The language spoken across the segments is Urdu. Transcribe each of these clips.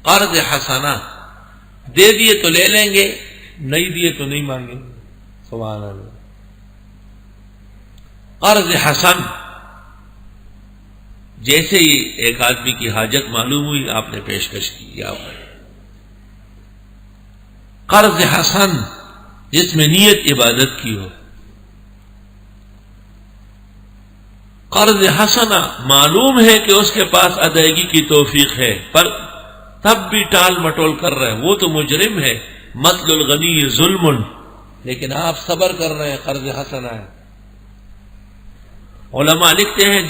قرض حسنہ، دے دیے تو لے لیں گے، نہیں دیے تو نہیں مانگیں گے. سبحان اللہ. قرض حسن، جیسے ہی ایک آدمی کی حاجت معلوم ہوئی آپ نے پیشکش کی. یا قرض حسن جس میں نیت عبادت کی ہو. قرض حسنہ معلوم ہے کہ اس کے پاس ادائیگی کی توفیق ہے، پر تب بھی ٹال مٹول کر رہے ہیں، وہ تو مجرم ہے. مطل الغنی ظلم، لیکن آپ صبر کر رہے ہیں، قرض حسنہ ہے. علماء لکھتے ہیں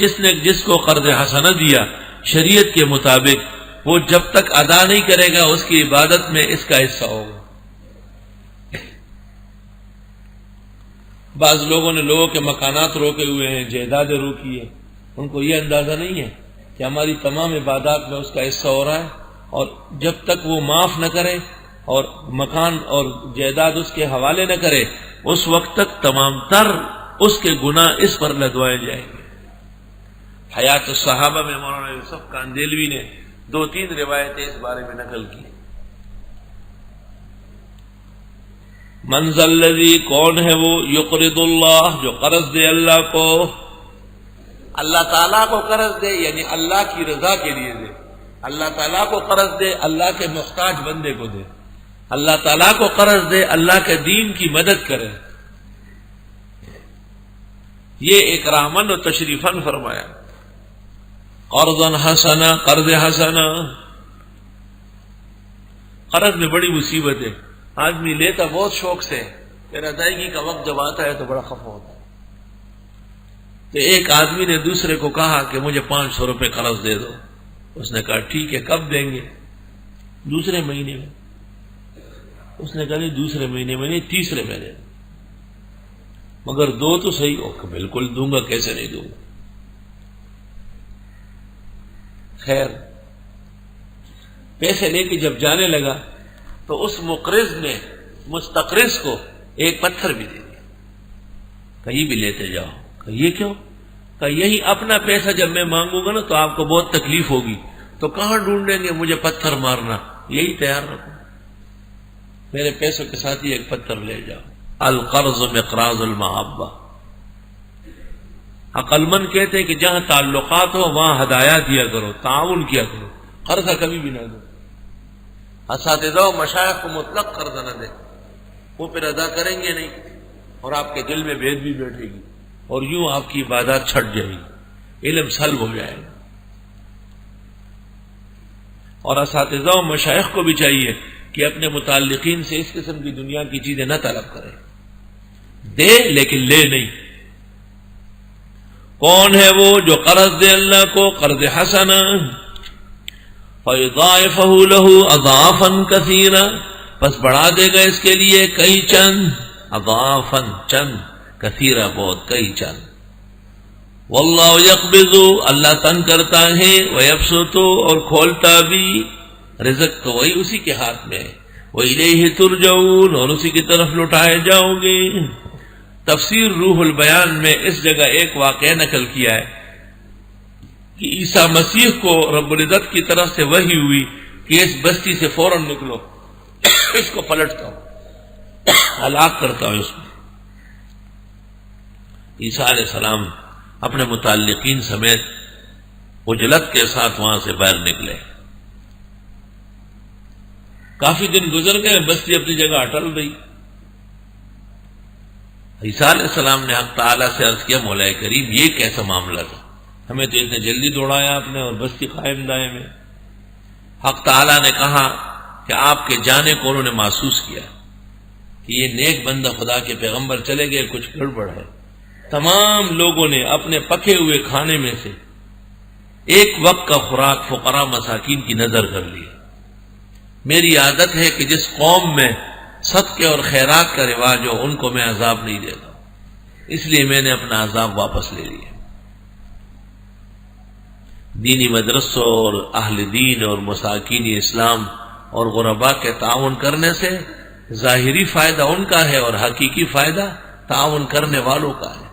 جس کو قرض حسنہ دیا شریعت کے مطابق، وہ جب تک ادا نہیں کرے گا اس کی عبادت میں اس کا حصہ ہوگا. بعض لوگوں نے لوگوں کے مکانات روکے ہوئے ہیں، جائیدادیں روکی ہے، ان کو یہ اندازہ نہیں ہے کہ ہماری تمام عبادات میں اس کا حصہ ہو رہا ہے، اور جب تک وہ معاف نہ کرے اور مکان اور جائیداد اس کے حوالے نہ کرے اس وقت تک تمام تر اس کے گناہ اس پر لدوائے جائیں گے. حیات الصحابہ میں مولانا یوسف کاندیلوی نے 2-3 روایتیں اس بارے میں نقل کی. من ذا الذی، کون ہے وہ، یقرض اللہ، جو قرض دے اللہ کو، اللہ تعالیٰ کو قرض دے، یعنی اللہ کی رضا کے لیے دے. اللہ تعالیٰ کو قرض دے، اللہ کے محتاج بندے کو دے. اللہ تعالیٰ کو قرض دے، اللہ کے دین کی مدد کرے. یہ اکرامن و تشریفن فرمایا. قرضا حسنا، قرض حسنا. قرض میں بڑی مصیبت ہے. آدمی لیتا بہت شوق سے، پھر ادائیگی کا وقت جب آتا ہے تو بڑا خفا ہوتا ہے. تو ایک آدمی نے دوسرے کو کہا کہ مجھے 500 روپے قرض دے دو. اس نے کہا ٹھیک ہے، کب دیں گے؟ دوسرے مہینے میں. اس نے کہا نہیں، دوسرے مہینے میں نہیں، تیسرے مہینے میں. مگر دو تو صحیح. اوکے بالکل دوں گا، کیسے نہیں دوں گا. خیر پیسے لے کے جب جانے لگا تو اس مقرض نے مستقرض کو ایک پتھر بھی دے دیا. کہیں بھی لیتے جاؤ. کہ یہ کیوں؟ کہ یہی اپنا پیسہ جب میں مانگوں گا نا تو آپ کو بہت تکلیف ہوگی، تو کہاں ڈھونڈیں گے مجھے پتھر مارنا، یہی تیار رکھو، میرے پیسوں کے ساتھ ہی ایک پتھر لے جاؤ. القرض مقراض المحبہ. عقل مند کہتے ہیں کہ جہاں تعلقات ہو وہاں ہدایہ دیا کرو، تعاون کیا کرو، قرضہ کبھی بھی نہ دو. اساتذہ و مشائخ کو مطلق قرض نہ دے، وہ پھر ادا کریں گے نہیں اور آپ کے دل میں بھید بھی بیٹھے گی اور یوں آپ کی عبادات چھٹ جائے گی، علم سلب ہو جائے گا. اور اساتذہ و مشائخ کو بھی چاہیے کہ اپنے متعلقین سے اس قسم کی دنیا کی چیزیں نہ طلب کریں. دے لیکن لے نہیں. کون ہے وہ جو قرض دے اللہ کو قرض حسنا، فَيُضَاعِفَهُ لَهُ أَضْعَافًا كَثِيرًا، پس بڑھا دے گا اس کے لیے کئی چند، اضعافاً چند، کثیرہ بہت، کئی چند. واللہ یقبض، اللہ تنگ کرتا ہے، ویبسط، اور کھولتا بھی. رزق تو وہی اسی کے ہاتھ میں ہے. وَإِلَيْهِ تُرْجَعُونَ، اور اسی کی طرف لوٹائے جاؤ گے. تفسیر روح البیان میں اس جگہ ایک واقعہ نقل کیا ہے کہ عیسیٰ مسیح کو رب العزت کی طرف سے وحی ہوئی کہ اس بستی سے فوراً نکلو، اس کو پلٹتا ہوں، ہلاک کرتا ہوں اس کو. عیسیٰ علیہ السلام اپنے متعلقین سمیت عجلت کے ساتھ وہاں سے باہر نکلے. کافی دن گزر گئے، بستی اپنی جگہ اٹل رہی. عیسیٰ علیہ السلام نے حق تعالیٰ سے عرض کیا، مولا کریم یہ کیسا معاملہ تھا، ہمیں تو اتنے جلدی دوڑایا آپ نے اور بستی قائم دائم ہے. حق تعالیٰ نے کہا کہ آپ کے جانے کو انہوں نے محسوس کیا کہ یہ نیک بندہ خدا کے پیغمبر چلے گئے، کچھ گڑبڑ ہے. تمام لوگوں نے اپنے پکے ہوئے کھانے میں سے ایک وقت کا خوراک فقراء مساکین کی نظر کر لی. میری عادت ہے کہ جس قوم میں صدقے اور خیرات کا رواج ہو ان کو میں عذاب نہیں دیتا، اس لیے میں نے اپنا عذاب واپس لے لیا. دینی مدرسوں اور اہل دین اور مساکین اسلام اور غرباء کے تعاون کرنے سے ظاہری فائدہ ان کا ہے اور حقیقی فائدہ تعاون کرنے والوں کا ہے.